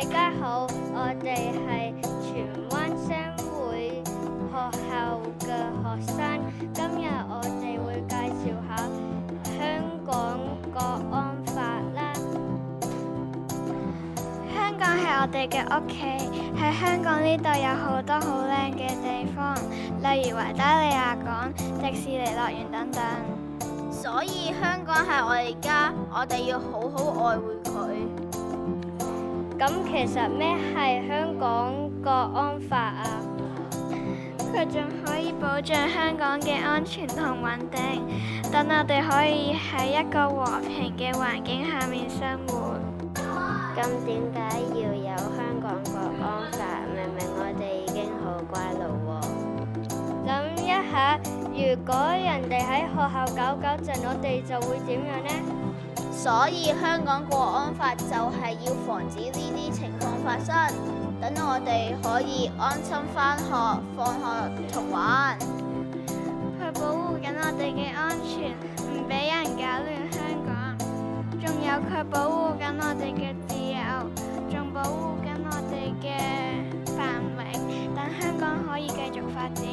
大家好，我哋係荃灣商會學校嘅學生。今日我哋會介紹下香港國安法啦。香港係我哋嘅屋企，喺香港呢度有好多好靚嘅地方，例如維多利亞港、迪士尼樂園等等。所以香港係我哋家，我哋要好好愛護佢。咁其實咩係香港國安法啊？佢仲可以保障香港嘅安全同穩定，等我哋可以喺一個和平嘅環境下面生活。咁點解要有香港國安法？明明我哋已經好乖咯喎。諗一下，如果人哋喺學校搞震，我哋就會點樣呢？所以香港國安法就係要防止呢啲情況發生，等我哋可以安心返學、放學同玩。佢保護緊我哋嘅安全，唔俾人搞亂香港。仲有佢保護緊我哋嘅自由，仲保護緊我哋嘅繁榮，等香港可以繼續發展。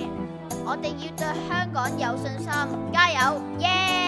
我哋要對香港有信心，加油！耶！